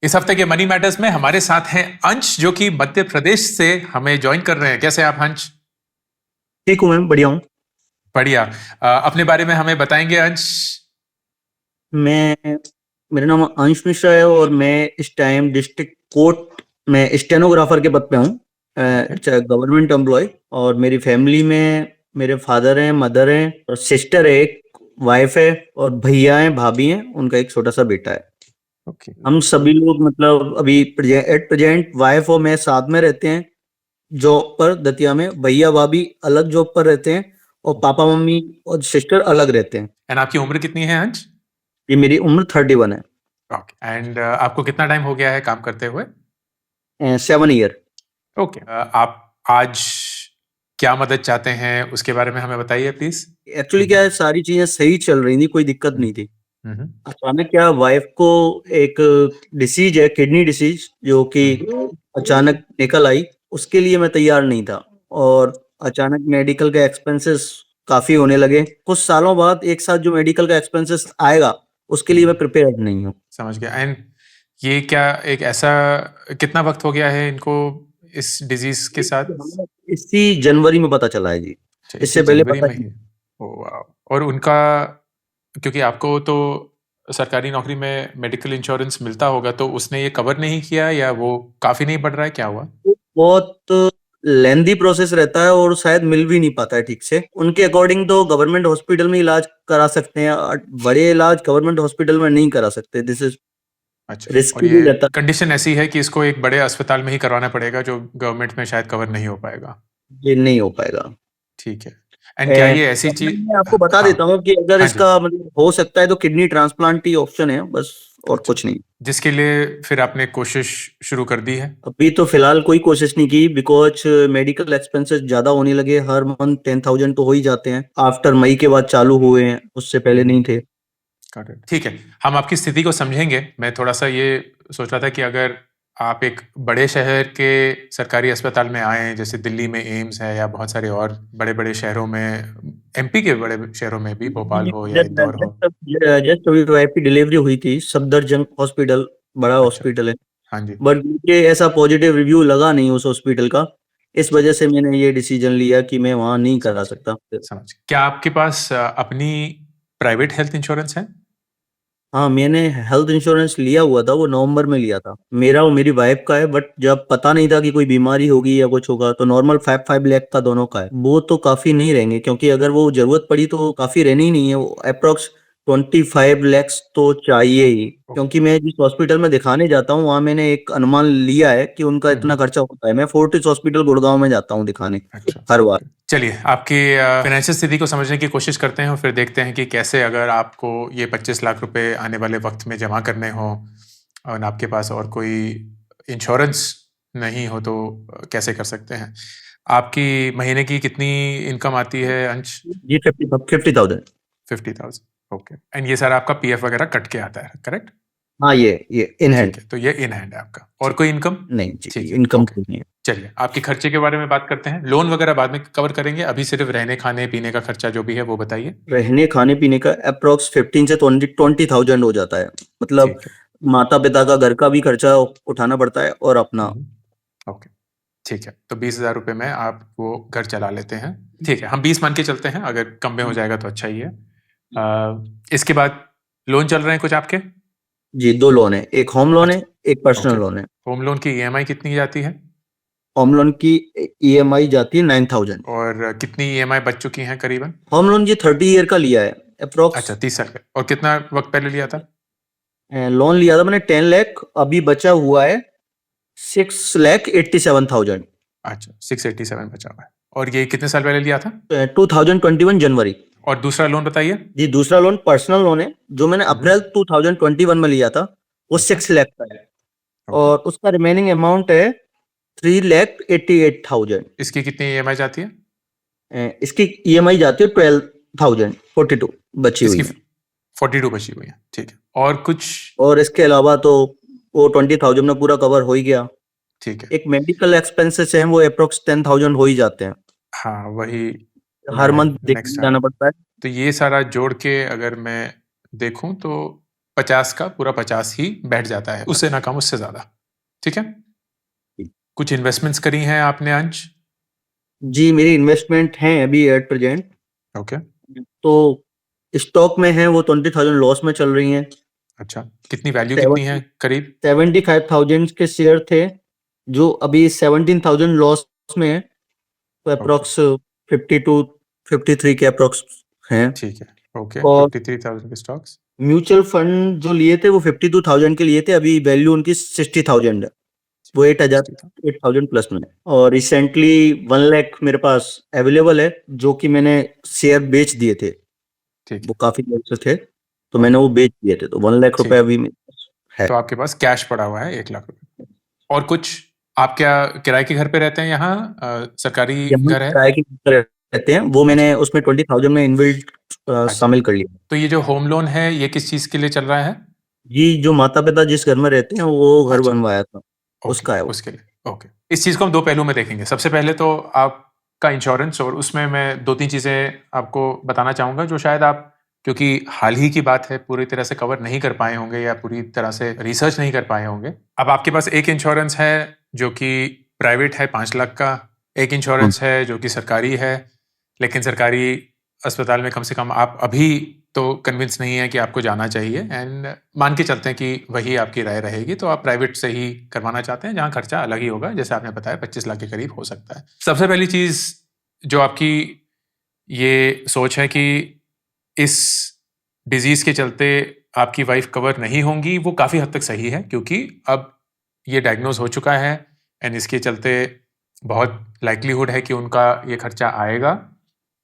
इस हफ्ते के मनी मैटर्स में हमारे साथ हैं अंश, जो कि मध्य प्रदेश से हमें ज्वाइन कर रहे हैं। कैसे आप अंश? ठीक हूँ मैम, बढ़िया हूँ। बढ़िया। अपने बारे में हमें बताएंगे अंश? मैं मेरा नाम अंश मिश्रा है और मैं इस टाइम डिस्ट्रिक्ट कोर्ट में स्टेनोग्राफर के पद पे हूँ। It's government employ. और मेरी फैमिली में मेरे फादर हैं, मदर हैं और सिस्टर है, एक वाइफ है और भैया हैं, भाभी हैं, उनका एक छोटा सा बेटा है। ओके। हम सभी लोग मतलब अभी एट प्रेजेंट वाइफ और मैं साथ में रहते हैं जॉब पर दतिया में। भैया भाभी अलग जॉब पर रहते हैं और पापा मम्मी और सिस्टर अलग रहते हैं। एंड आपकी उम्र कितनी है अंश? ये मेरी उम्र 31 है। ओके। एंड आपको कितना टाइम हो गया है काम करते हुए? 7 ईयर। ओके। आप आज क्या मदद चाहते हैं उसके बारे में हमें बताइए प्लीज। एक्चुअली क्या है, सारी चीजें सही चल रही थी, कोई दिक्कत नहीं थी। अचानक क्या, वाइफ को एक डिसीज है, किडनी डिसीज, जो कि अचानक निकल आई। उसके लिए मैं तैयार नहीं था और अचानक मेडिकल के एक्सपेंसेस काफी होने लगे। कुछ सालों बाद एक साथ जो मेडिकल का एक्सपेंसेस आएगा, उसके लिए मैं प्रिपेयर नहीं हूँ। समझ गया। एंड ये क्या एक ऐसा, कितना वक्त हो गया है इनको इस डिजीज के साथ? हमें इसी जनवरी में पता चला है जी। अच्छा, इसी इससे पहले जनवरी पता में नहीं। ही? ओ वाह। और उनका, क्योंकि आपको तो सरकारी नौकरी में मेडिकल इंश्योरेंस मिलता होगा, तो उसने ये कवर नहीं किया या वो काफी नहीं बढ़ रहा है, क्या हुआ? बहुत लेंदी प्रोसेस रहता है और शायद मिल भी नहीं पाता है ठीक से। उनके अकॉर्डिंग तो गवर्नमेंट हॉस्पिटल में इलाज करा सकते हैं और बड़े इलाज गवर्नमेंट हॉस्पिटल में नहीं करा सकते। दिस इज अच्छा। और रिस्की भी ये रहता कंडीशन ऐसी है कि इसको एक बड़े अस्पताल में ही करवाना पड़ेगा, जो गवर्नमेंट में शायद कवर नहीं हो पाएगा। है, ये नहीं हो पाएगा। ठीक है। एंड क्या ये ऐसी चीज? मैं आपको बता हाँ। देता हूँ कि अगर हाँ जी। इसका मतलब हो सकता है तो किडनी ट्रांसप्लांट ही ऑप्शन है बस, और अच्छा। कुछ नहीं। जिसके लिए फिर आपने कोशिश शुरू कर दी है? अभी तो फिलहाल कोई कोशिश नहीं की, बिकॉज मेडिकल एक्सपेंसेस ज्यादा होने लगे। हर मंथ 10,000 तो हो ही जाते हैं। आफ्टर मई के बाद चालू हुए हैं, उससे पहले नहीं थे। Got it। ठीक है, हम आपकी स्थिति को समझेंगे। मैं थोड़ा सा ये सोच रहा था कि अगर आप एक बड़े शहर के सरकारी अस्पताल में आए, जैसे दिल्ली में एम्स है या बहुत सारे और बड़े-बड़े शहरों में, एमपी के बड़े शहरों में भी, भोपाल हो या इंदौर हो। जस्ट अभी वाइफ की डिलीवरी हुई थी, सफदरजंग हॉस्पिटल, बड़ा अच्छा। हॉस्पिटल है। हाँ जी। बट मुझे ऐसा पॉजिटिव रिव्यू लगा नहीं उस हॉस्पिटल का। इस वजह से मैंने ये डिसीजन लिया कि मैं वहां नहीं करा समझ गया। सकता। समझ गया। क्या आपके पास अपनी प्राइवेट हेल्थ इंश्योरेंस है? हाँ, मैंने हेल्थ इंश्योरेंस लिया हुआ था, वो नवंबर में लिया था। मेरा और मेरी वाइफ का है, बट जब पता नहीं था कि कोई बीमारी होगी या कुछ होगा, तो नॉर्मल 5 लाख का दोनों का है। वो तो काफी नहीं रहेंगे, क्योंकि अगर वो जरूरत पड़ी तो काफी रहनी ही नहीं है। वो अप्रोक्स 25 लैक्स तो चाहिए ही, क्योंकि मैं जिस हॉस्पिटल में दिखाने जाता हूँ वहाँ मैंने एक अनुमान लिया है कि उनका इतना खर्चा होता है। मैं फोर्टिस हॉस्पिटल गुड़गांव में जाता हूँ दिखाने अच्छा। हर बार। चलिए, आपकी फाइनेंशियल स्थिति को समझने की कोशिश करते हैं और फिर देखते हैं कि कैसे, अगर आपको ये 25 लाख रुपए आने वाले वक्त में जमा करने हो और आपके पास और कोई इंश्योरेंस नहीं हो, तो कैसे कर सकते हैं। आपकी महीने की कितनी इनकम आती है अंश? जी, 50,000। 50,000। ओके। एंड ये सारा आपका पीएफ वगैरह कट के आता है, करेक्ट? हाँ, ये इन हैंड। ठीक है, तो ये इन हैंड है आपका। और कोई इनकम? नहीं जी, ठीक है, इनकम ओके। कुछ नहीं है। चलिए, आपके खर्चे के बारे में बात करते हैं। लोन वगैरह बाद में कवर करेंगे, अभी सिर्फ रहने खाने पीने का खर्चा जो भी है वो बताइए। रहने खाने पीने का अप्रोक्स 15 से 20,000 हो जाता है। मतलब ठीक है। माता पिता का घर का भी खर्चा उठाना पड़ता है और अपना। ओके। ठीक है, तो 20,000 रुपए में आप वो घर चला लेते हैं। ठीक है, हम 20 मान के चलते हैं, अगर कम में हो जाएगा तो अच्छा ही है। इसके बाद लोन चल रहे हैं कुछ आपके? जी, 2 लोन है, एक होम लोन है, अच्छा। एक पर्सनल ओके। लोन है। होम लोन की ईएमआई कितनी जाती है? होम लोन की ईएमआई जाती है 9,000। और कितनी ईएमआई बच चुकी हैं करीबन? होम लोन जी 30 ईयर का लिया है अप्रोक्स। अच्छा, 30 साल का। और कितना वक्त पहले लिया था? लोन लिया था मैंने 10 लाख, अभी बचा हुआ है 6,87,000। अच्छा, 687 बचा हुआ है। और ये कितने साल पहले लिया था? 2021 जनवरी। और दूसरा लोन बताइए। जी, दूसरा लोन पर्सनल लोन है, जो मैंने अप्रैल 2021 में लिया था। वो अच्छा। 6 लाख का है ओके। और उसका रिमेनिंग अमाउंट है 3,88,000। इसकी कितनी ईएमआई जाती है? इसकी ईएमआई जाती है 12,042 बची हुई इसकी है। 42 बची हुई है, ठीक है। और कुछ? और इसके अलावा तो वो 20,000 में पूरा कवर हो ही गया। ठीक है। एक मेडिकल एक्सपेंसेस है, वो अप्रोक्स 10,000 हो ही जाते हैं। हाँ, वही हर मैं मंथ नेक्स्ट देखने आ रहा जाना हूँ। पड़ता है। तो ये सारा जोड़ के अगर मैं देखूं तो 50 का पूरा 50 ही बैठ जाता है, उससे ना कम उससे ज्यादा। ठीक है, कुछ इन्वेस्टमेंट्स करी हैं आपने अंश? जी, मेरी इन्वेस्टमेंट है अभी एट प्रेजेंट। ओके, तो स्टॉक में है वो 20,000 लॉस में चल रही हैं। अच्छा, कितनी वैल्यू कितनी है करीब? 75,000 के शेयर थे जो अभी 17,000 लॉस में है, तो अप्रोक्स 52-53 के अप्रोक्स हैं। ठीक है, ओके, और 53,000 के स्टॉक्स। म्यूचुअल फंड जो लिए थे वो 52,000 के लिए थे, अभी वैल्यू उनकी 60,000 है, वो 8,000 प्लस में है। और रिसेंटली 1 लाख मेरे पास अवेलेबल है जो कि मैंने शेयर बेच दिए थे, ठीक वो है, काफी देर से थे तो मैंने वो बेच दिए थे, तो 1 लाख रुपए ठीक अभी मेरे पास है। तो आपके पास कैश पड़ा हुआ है 1 लाख रुपए। और कुछ, आप क्या किराए के घर पे रहते हैं यहाँ? सरकारी यहाँ घर है? किराए की रहते हैं, वो मैंने उसमें 20,000 में इनबिल्ट अच्छा, शामिल कर लिया। तो ये जो होम लोन है ये किस चीज के लिए चल रहा है? जी, जो माता पिता जिस घर में रहते हैं वो घर अच्छा, बनवाया था, ओके, उसका है वो। उसके लिए, ओके। इस चीज को हम दो पहलू में देखेंगे। सबसे पहले तो आपका इंश्योरेंस, और उसमें मैं 2-3 चीजें आपको बताना चाहूंगा जो शायद आप, क्योंकि हाल ही की बात है, पूरी तरह से कवर नहीं कर पाए होंगे या पूरी तरह से रिसर्च नहीं कर पाए होंगे। अब आपके पास एक इंश्योरेंस है जो कि प्राइवेट है 5 लाख का, एक इंश्योरेंस है जो कि सरकारी है, लेकिन सरकारी अस्पताल में कम से कम आप अभी तो कन्विंस नहीं है कि आपको जाना चाहिए, एंड मान के चलते हैं कि वही आपकी राय रहेगी, तो आप प्राइवेट से ही करवाना चाहते हैं जहां खर्चा अलग ही होगा, जैसे आपने बताया 25 लाख के करीब हो सकता है। सबसे पहली चीज जो आपकी ये सोच है कि इस डिजीज के चलते आपकी वाइफ कवर नहीं होंगी, वो काफी हद तक सही है, क्योंकि अब ये डायग्नोज हो चुका है एंड इसके चलते बहुत लाइक्लीहुड है कि उनका ये खर्चा आएगा।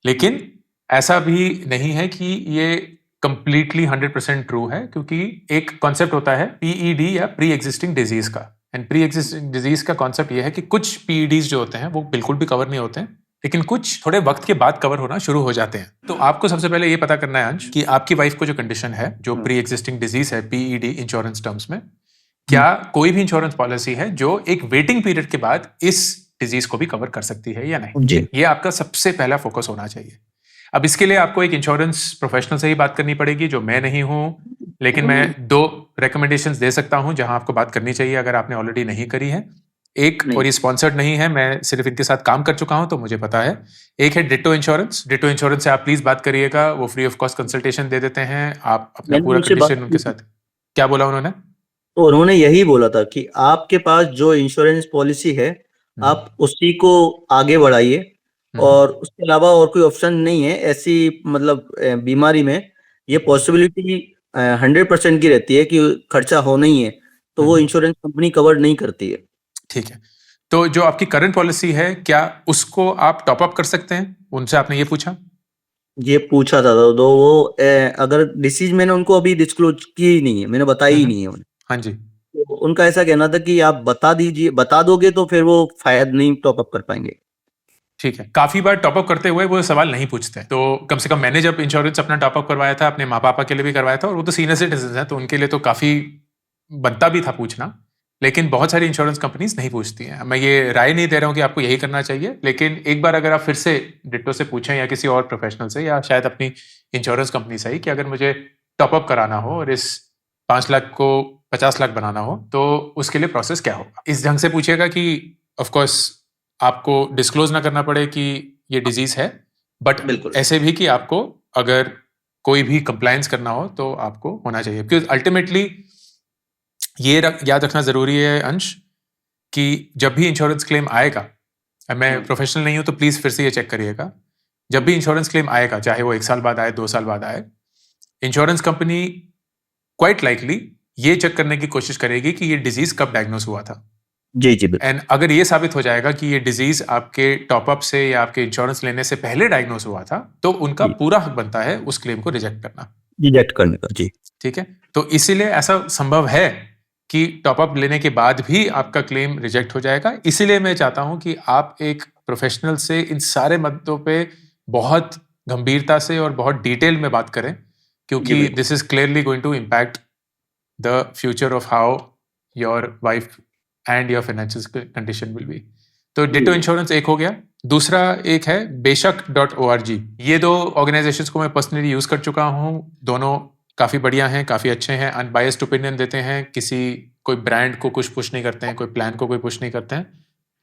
लेकिन ऐसा भी नहीं है कि ये कंप्लीटली 100% ट्रू है, क्योंकि एक कॉन्सेप्ट होता है पीईडी या प्री एग्जिस्टिंग डिजीज का, एंड प्री एग्जिस्टिंग डिजीज का कॉन्सेप्ट ये है कि कुछ पीईडीज जो होते हैं वो बिल्कुल भी कवर नहीं होते हैं, लेकिन कुछ थोड़े वक्त के बाद कवर होना शुरू हो जाते हैं। तो आपको सबसे पहले ये पता करना है अंश कि आपकी वाइफ को जो कंडीशन है, जो प्री एग्जिस्टिंग डिजीज है पीईडी इंश्योरेंस टर्म्स में, क्या कोई भी इंश्योरेंस पॉलिसी है जो एक वेटिंग पीरियड के बाद इस डिजीज को भी कवर कर सकती है या नहीं? जी, ये आपका सबसे पहला फोकस होना चाहिए। अब इसके लिए आपको एक इंश्योरेंस प्रोफेशनल से ही बात करनी पड़ेगी, जो मैं नहीं हूं, लेकिन मैं 2 रिकमेंडेशंस दे सकता हूं जहां आपको बात करनी चाहिए अगर आपने ऑलरेडी नहीं करी है। एक, नहीं। और ये स्पॉन्सर्ड नहीं है, मैं सिर्फ इनके साथ काम कर चुका हूं तो मुझे पता है। एक है डिटो इंश्योरेंस। डिटो इंश्योरेंस से आप प्लीज बात करिएगा, वो फ्री ऑफ कॉस्ट कंसल्टेशन दे देते हैं, आप अपना मैंने पूरा उनसे बात कंडीशन की उनके थी, साथ। क्या बोला उन्होंने? तो उन्होंने यही बोला था कि आपके पास जो इंश्योरेंस पॉलिसी है आप उसी को आगे बढ़ाइए, और उसके अलावा और कोई ऑप्शन नहीं है ऐसी, मतलब बीमारी में ये पॉसिबिलिटी 100% की रहती है कि खर्चा होना ही है, तो वो इंश्योरेंस कंपनी कवर नहीं करती है। ठीक है, तो जो आपकी करंट पॉलिसी है, क्या उसको आप टॉप अप कर सकते हैं? उनसे आपने ये पूछा? ये पूछा था तो वो अगर डिसीज मैंने उनको अभी डिस्क्लोज की ही नहीं है, मैंने बताई ही नहीं है उन्हें। हाँ जी, तो उनका ऐसा कहना था कि आप बता दीजिए, बता दोगे तो फिर वो शायद नहीं टॉप अप कर पाएंगे। ठीक है। काफी बार टॉप अप करते हुए वो सवाल नहीं पूछते, तो कम से कम मैंने जब इंश्योरेंस अपना टॉप अप करवाया था, अपने माँ पापा के लिए भी करवाया था, और वो तो सीनियर सिटीजन है तो उनके लिए तो काफी बनता भी था पूछना, लेकिन बहुत सारी इंश्योरेंस कंपनीज नहीं पूछती हैं। मैं ये राय नहीं दे रहा हूँ कि आपको यही करना चाहिए, लेकिन एक बार अगर आप फिर से डिट्टो से पूछें या किसी और प्रोफेशनल से या शायद अपनी इंश्योरेंस कंपनी से ही कि अगर मुझे टॉप अप कराना हो और इस 5 लाख को 50 लाख बनाना हो तो उसके लिए प्रोसेस क्या होगा, इस ढंग से पूछिएगा कि ऑफकोर्स आपको डिस्क्लोज ना करना पड़े कि ये डिजीज है, बट बिल्कुल। ऐसे भी कि आपको अगर कोई भी कंप्लायंस करना हो तो आपको होना चाहिए, क्योंकि अल्टीमेटली ये याद रखना जरूरी है अंश कि जब भी इंश्योरेंस क्लेम आएगा, मैं प्रोफेशनल नहीं हूं तो प्लीज फिर से ये चेक करिएगा, जब भी इंश्योरेंस क्लेम आएगा, चाहे वो 1 साल बाद आए, 2 साल बाद आए, इंश्योरेंस कंपनी क्वाइट लाइकली ये चेक करने की कोशिश करेगी कि ये डिजीज कब डायग्नोस हुआ था। जी, जी, बिल्कुल। एंड अगर ये साबित हो जाएगा कि ये डिजीज आपके टॉपअप से या आपके इंश्योरेंस लेने से पहले डायग्नोस हुआ था, तो उनका जी, पूरा हक बनता है उस क्लेम को रिजेक्ट करना। रिजेक्ट करने का। जी, ठीक है, तो इसीलिए ऐसा संभव है कि टॉपअप लेने के बाद भी आपका क्लेम रिजेक्ट हो जाएगा। इसीलिए मैं चाहता हूं कि आप एक प्रोफेशनल से इन सारे मुद्दों पे बहुत गंभीरता से और बहुत डिटेल में बात करें, जी, क्योंकि बिल्कुल। This is clearly going to impact the future of how your wife and your financial condition will be. तो डिटो इंश्योरेंस एक हो गया। दूसरा एक है बेशक.org। ये 2 ऑर्गेनाइजेशंस को मैं पर्सनली यूज कर चुका हूं, दोनों काफ़ी बढ़िया हैं, काफ़ी अच्छे हैं, अनबायस्ड ओपिनियन देते हैं, किसी कोई ब्रांड को कुछ पुश नहीं करते हैं, कोई प्लान को कोई पुश नहीं करते हैं।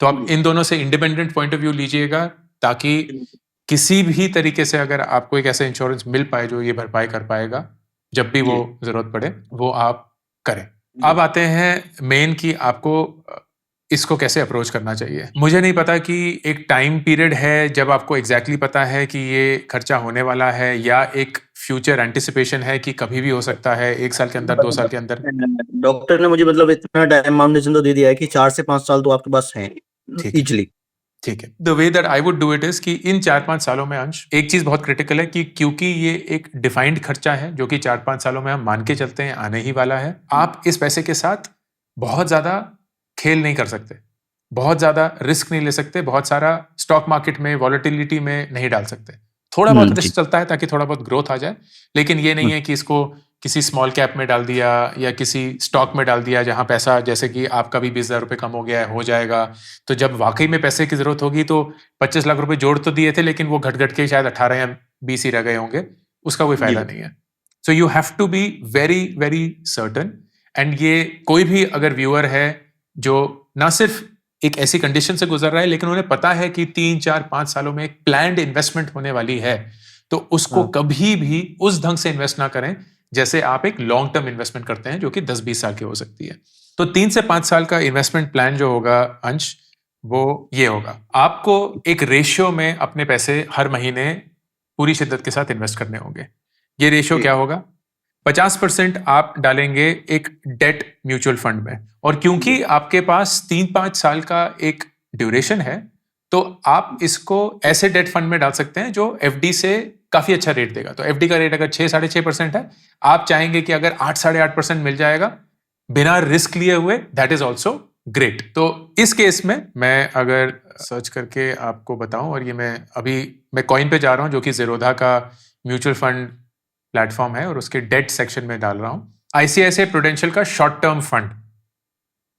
तो आप इन दोनों से इंडिपेंडेंट पॉइंट ऑफ व्यू लीजिएगा, ताकि किसी भी तरीके से अगर आपको एक ऐसा इंश्योरेंस मिल पाए जो ये भरपाई कर पाएगा, जब भी वो ज़रूरत पड़े, वो आप करें। अब आते हैं मेन कि आपको इसको कैसे अप्रोच करना चाहिए। मुझे नहीं पता कि एक टाइम पीरियड है जब आपको एग्जैक्टली पता है कि ये खर्चा होने वाला है, या एक फ्यूचर एंटिसिपेशन है कि कभी भी हो सकता है, 1 साल के अंदर, 2 साल के अंदर। डॉक्टर ने मुझे मतलब इतना टाइम मार्जिन तो दे दिया है कि 4 से 5 साल तो आपके पास हैं इजीली। ठीक है। The way that I would do it is कि इन 4-5 सालों में अंश, एक चीज बहुत क्रिटिकल है कि क्योंकि ये एक डिफाइंड खर्चा है जो कि 4-5 सालों में हम मान के चलते हैं आने ही वाला है, आप इस पैसे के साथ बहुत ज्यादा खेल नहीं कर सकते, बहुत ज्यादा रिस्क नहीं ले सकते, बहुत सारा स्टॉक मार्केट में वॉलेटिलिटी में नहीं डाल सकते। थोड़ा बहुत रिस्क चलता है ताकि थोड़ा बहुत ग्रोथ आ जाए, लेकिन ये नहीं है कि इसको किसी स्मॉल कैप में डाल दिया या किसी स्टॉक में डाल दिया जहां पैसा, जैसे कि आपका भी 20,000 रुपये कम हो गया है, हो जाएगा, तो जब वाकई में पैसे की जरूरत होगी तो 25 लाख रुपए जोड़ तो दिए थे, लेकिन वो घट घट के शायद 18 या 20 ही रह गए होंगे, उसका कोई फायदा नहीं है। So you have to be very very certain. And ये कोई भी अगर व्यूअर है जो ना सिर्फ एक ऐसी कंडीशन से गुजर रहा है, लेकिन उन्हें पता है कि 3-4-5 सालों में एक प्लान्ड इन्वेस्टमेंट होने वाली है, तो उसको कभी भी उस ढंग से इन्वेस्ट ना करें जैसे आप एक लॉन्ग टर्म इन्वेस्टमेंट करते हैं जो कि 10-20 साल की हो सकती है। तो 3 से 5 साल का इन्वेस्टमेंट प्लान जो होगा अंश, वो ये होगा, आपको एक रेशियो में अपने पैसे हर महीने पूरी शिद्दत के साथ इन्वेस्ट करने होंगे। ये रेशियो क्या होगा? 50% आप डालेंगे एक डेट म्यूचुअल फंड में, और क्योंकि आपके पास 3-5 साल का एक ड्यूरेशन है, तो आप इसको ऐसे डेट फंड में डाल सकते हैं जो एफडी से काफी अच्छा रेट देगा। तो एफडी का रेट अगर 6-6.5% है, आप चाहेंगे कि अगर 8-8.5% मिल जाएगा बिना रिस्क लिए हुए, दैट इज ऑल्सो ग्रेट। तो इस केस में मैं अगर सर्च करके आपको बताऊं, और ये मैं कॉइन पे जा रहा हूं जो कि ज़ीरोधा का म्यूचुअल फंड प्लेटफॉर्म है, और उसके डेट सेक्शन में डाल रहा हूं, आईसीआईसीआई प्रूडेंशियल का short term fund,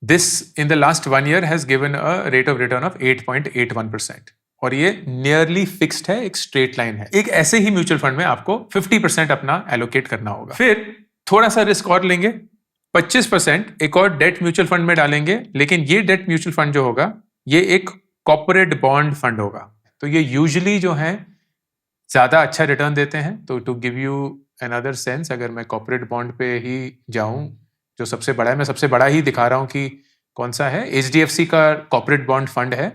this in the last 1 year has given a rate of return of 8.81%, और ये नियरली फिक्स्ड है, एक स्ट्रेट लाइन है। एक ऐसे ही म्यूचुअल फंड में आपको 50% अपना एलोकेट करना होगा। फिर थोड़ा सा रिस्क और लेंगे, 25% एक और डेट म्यूचुअल फंड में डालेंगे, लेकिन ये डेट म्यूचुअल फंड जो होगा, ये एक कॉर्पोरेट बॉन्ड फंड होगा। तो ये यूजुअली जो है ज्यादा अच्छा रिटर्न देते हैं। तो to give you another sense, अगर मैं कॉर्पोरेट बॉन्ड पे ही जाऊं, जो सबसे बड़ा है, मैं सबसे बड़ा ही दिखा रहा हूं कि कौन सा है, एचडीएफसी का कॉर्पोरेट बॉन्ड फंड है,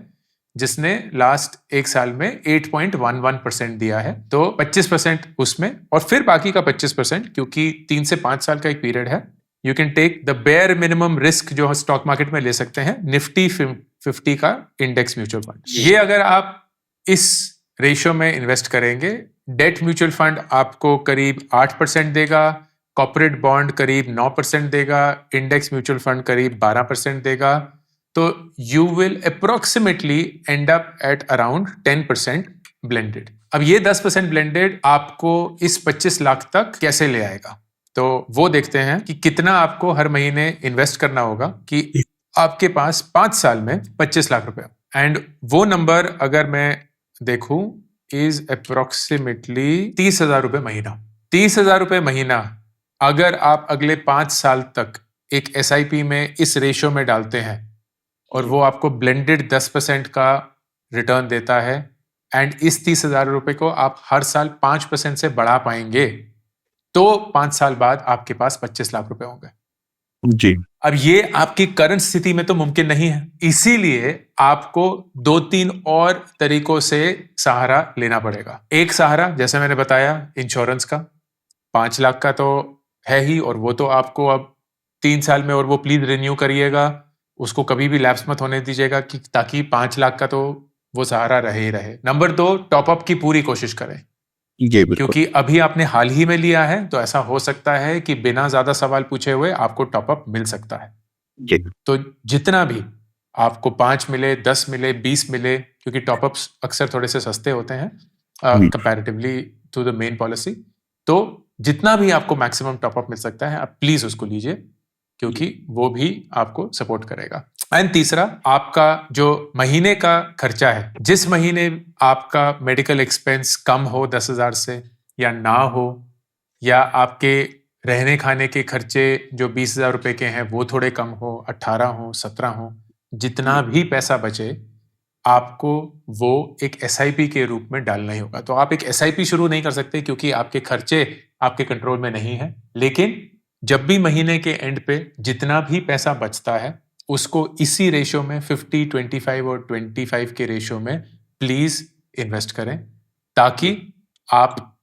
जिसने लास्ट 1 साल में 8.11% दिया है। तो 25% उसमें, और फिर बाकी का 25%, क्योंकि 3 से 5 साल का एक पीरियड है, you can take the bare minimum risk जो स्टॉक मार्केट में ले सकते हैं, निफ्टी 50 का इंडेक्स म्यूचुअल फंड। ये अगर आप इस रेशियो में इन्वेस्ट करेंगे, डेट म्यूचुअल फंड आपको करीब 8% देगा, कॉर्पोरेट बॉन्ड करीब 9% देगा, इंडेक्स म्यूचुअल फंड करीब 12% देगा, तो you will approximately and up at around 10% blended. अब ये 10% ब्लेंडेड आपको इस 25 लाख तक कैसे ले आएगा, तो वो देखते हैं कि कितना आपको हर महीने इन्वेस्ट करना होगा कि आपके पास 5 साल में 25 लाख रुपए। एंड वो नंबर अगर मैं देखूं इज अप्रोक्सीमेटली 30,000 रुपए महीना। 30,000 रुपए महीना अगर आप अगले 5 साल तक एक एसआईपी में इस रेशियो में डालते हैं, और वो आपको ब्लेंडेड 10% का रिटर्न देता है, एंड इस 30,000 रुपए को आप हर साल 5% से बढ़ा पाएंगे, तो 5 साल बाद आपके पास 25 लाख रुपए होंगे जी। अब ये आपकी करंट स्थिति में तो मुमकिन नहीं है, इसीलिए आपको 2-3 और तरीकों से सहारा लेना पड़ेगा। एक सहारा, जैसे मैंने बताया, इंश्योरेंस का 5 लाख का तो है ही, और वो तो आपको अब 3 साल में, और वो प्लीज रिन्यू करिएगा, उसको कभी भी लैप्स मत होने दीजिएगा, कि ताकि 5 लाख का तो वो सहारा रहे ही रहे। नंबर 2, टॉपअप की पूरी कोशिश करें, क्योंकि अभी आपने हाल ही में लिया है, तो ऐसा हो सकता है कि बिना ज्यादा सवाल पूछे हुए आपको टॉपअप मिल सकता है। तो जितना भी आपको 5 मिले, 10 मिले, 20 मिले, क्योंकि टॉपअप्स अक्सर थोड़े से सस्ते होते हैं comparatively to the main policy, तो जितना भी आपको मैक्सिमम टॉपअप मिल सकता है, आप प्लीज उसको लीजिए, क्योंकि वो भी आपको सपोर्ट करेगा। एंड तीसरा, आपका जो महीने का खर्चा है, जिस महीने आपका मेडिकल एक्सपेंस कम हो 10,000 से, या ना हो, या आपके रहने खाने के खर्चे जो 20,000 रुपए के हैं वो थोड़े कम हो, 18 हो, 17 हो, जितना भी पैसा बचे आपको वो एक एसआईपी के रूप में डालना ही होगा। तो आप एक एसआईपी शुरू नहीं कर सकते क्योंकि आपके खर्चे आपके कंट्रोल में नहीं है, लेकिन जब भी महीने के एंड पे जितना भी पैसा बचता है उसको इसी रेशो में 50, 25 और 25 के रेशो में प्लीज इन्वेस्ट करें, ताकि आप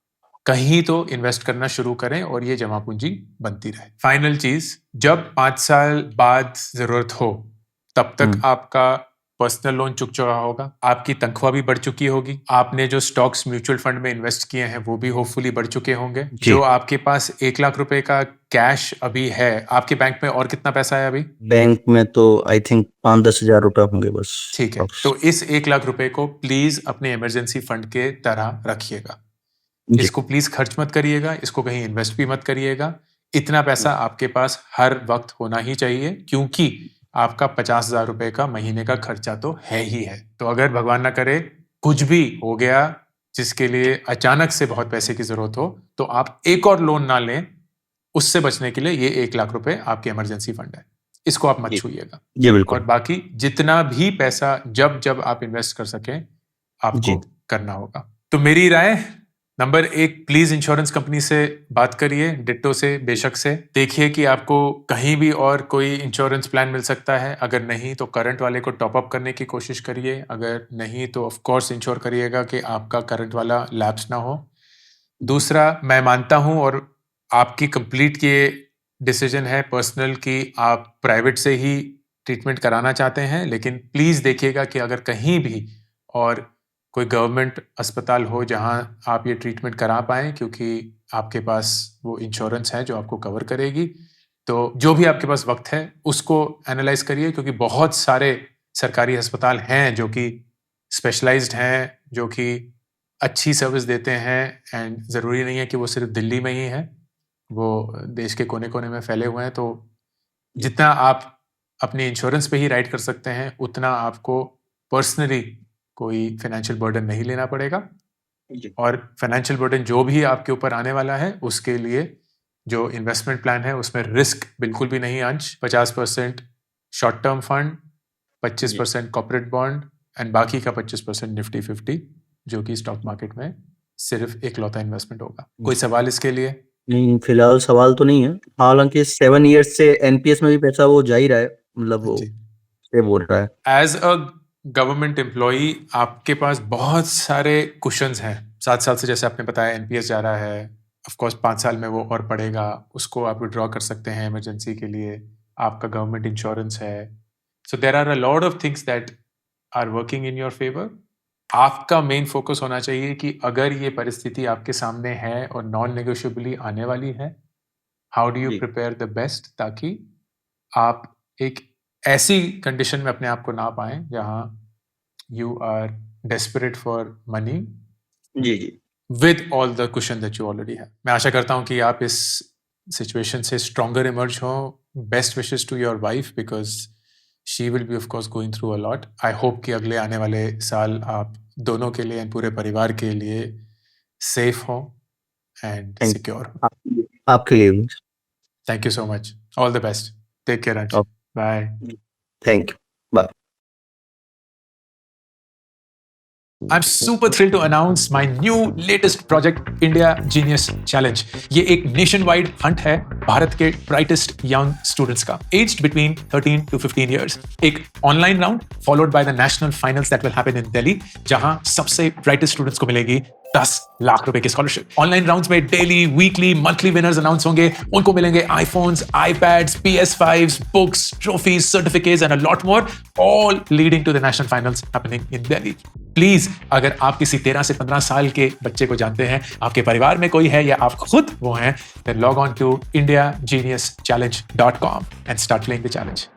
कहीं तो इन्वेस्ट करना शुरू करें और ये जमा पूंजी बनती रहे। फाइनल चीज, जब 5 साल बाद जरूरत हो तब तक आपका पर्सनल लोन चुक चुका होगा, आपकी तनख्वाह भी बढ़ चुकी होगी, आपने जो स्टॉक्स म्यूचुअल फंड में इन्वेस्ट किए हैं वो भी होपफुली बढ़ चुके होंगे, जो आपके पास 1 लाख रुपए का कैश अभी है, आपके बैंक में और कितना पैसा है अभी? बैंक में तो आई थिंक 5-10 हजार रुपए होंगे बस। ठीक है, तो इस 1 लाख रुपए को प्लीज अपने इमरजेंसी फंड के तरह रखिएगा। इसको प्लीज खर्च मत करिएगा, इसको कहीं इन्वेस्ट भी मत करिएगा। इतना पैसा आपके पास हर वक्त होना ही चाहिए, क्योंकि आपका 50,000 रुपए का महीने का खर्चा तो है ही है। तो अगर भगवान ना करे कुछ भी हो गया जिसके लिए अचानक से बहुत पैसे की जरूरत हो, तो आप एक और लोन ना लें। उससे बचने के लिए ये 1 लाख रुपए आपके इमरजेंसी फंड है, इसको आप मत छूइएगा। जी बिल्कुल। और बाकी जितना भी पैसा जब जब आप इन्वेस्ट कर सकें आपको करना होगा। तो मेरी राय, नंबर 1, प्लीज इंश्योरेंस कंपनी से बात करिए, डिट्टो से, बेशक से देखिए कि आपको कहीं भी और कोई इंश्योरेंस प्लान मिल सकता है। अगर नहीं तो करंट वाले को टॉप अप करने की कोशिश करिए, अगर नहीं तो ऑफ कोर्स इंश्योर करिएगा कि आपका करंट वाला लैप्स ना हो। दूसरा, मैं मानता हूं और आपकी कंप्लीट ये डिसीजन है पर्सनल कि आप प्राइवेट से ही ट्रीटमेंट कराना चाहते हैं, लेकिन प्लीज देखिएगा कि अगर कहीं भी और कोई गवर्नमेंट अस्पताल हो जहां आप ये ट्रीटमेंट करा पाएं, क्योंकि आपके पास वो इंश्योरेंस है जो आपको कवर करेगी। तो जो भी आपके पास वक्त है उसको एनालाइज करिए, क्योंकि बहुत सारे सरकारी अस्पताल हैं जो कि स्पेशलाइज्ड हैं, जो कि अच्छी सर्विस देते हैं, एंड ज़रूरी नहीं है कि वो सिर्फ दिल्ली में ही है, वो देश के कोने कोने में फैले हुए हैं। तो जितना आप अपनी इंश्योरेंस पे ही राइड कर सकते हैं, उतना आपको पर्सनली कोई फाइनेंशियल बर्डन नहीं लेना पड़ेगा। और फाइनेंशियल बर्डन जो भी आपके ऊपर आने वाला है उसके लिए जो इन्वेस्टमेंट प्लान है उसमें रिस्क बिल्कुल भी नहीं अंश। 50% short term fund, 25% corporate bond and बाकी का 25% निफ्टी 50, जो कि स्टॉक मार्केट में सिर्फ एकलौता इन्वेस्टमेंट होगा। कोई सवाल इसके लिए? नहीं, फिलहाल सवाल तो नहीं है। हालांकि 7 ईयर्स से एनपीएस में भी पैसा वो जा ही रहा है, मतलब वो सेव हो रहा है। एज अ गवर्नमेंट एम्प्लॉई आपके पास बहुत सारे कुशंस हैं। 7 साल से जैसे आपने बताया एनपीएस जा रहा है, ऑफ कोर्स 5 साल में वो और बढ़ेगा, उसको आप विड्रॉ कर सकते हैं इमरजेंसी के लिए, आपका गवर्नमेंट इंश्योरेंस है। So there are a lot of things that are working in your favour. आपका मेन फोकस होना चाहिए कि अगर ये परिस्थिति आपके सामने है और नॉन नेगोशिएबली आने वाली है, how do you prepare the best, ताकि आप एक ऐसी कंडीशन में अपने आप को ना पाएं जहां you are desperate for money with all the cushion that you already have. मैं आशा करता हूं कि आप इस सिचुएशन से स्ट्रॉन्गर इमर्ज हो। Best wishes to your wife, because she will be of course going through a lot. I hope कि अगले आने वाले साल आप दोनों के लिए, पूरे परिवार के लिए सेफ हो एंड सिक्योर हो। आपके लिए भी। Thank you so much. All the best. Take care Ansh. Bye. Thank you. Bye. I'm super thrilled to announce my new latest project, India Genius Challenge. ये एक नेशनवाइड हंट है भारत के ब्राइटेस्ट यंग स्टूडेंट्स का, aged between 13 to 15 years. एक online round followed by the national finals that will happen in Delhi, जहां सबसे brightest students को मिलेगी 10 लाख रुपए की स्कॉलरशिप। ऑनलाइन राउंड्स में daily, weekly, monthly winners announce होंगे। उनको मिलेंगे iPhones, iPads, PS5s, books, trophies, certificates and a lot more, all leading to the national finals happening in Delhi. Please, अगर आप किसी 13 से 15 साल के बच्चे को जानते हैं, आपके परिवार में कोई है या आप खुद वो हैं, then log on to indiageniuschallenge.com and start playing the challenge.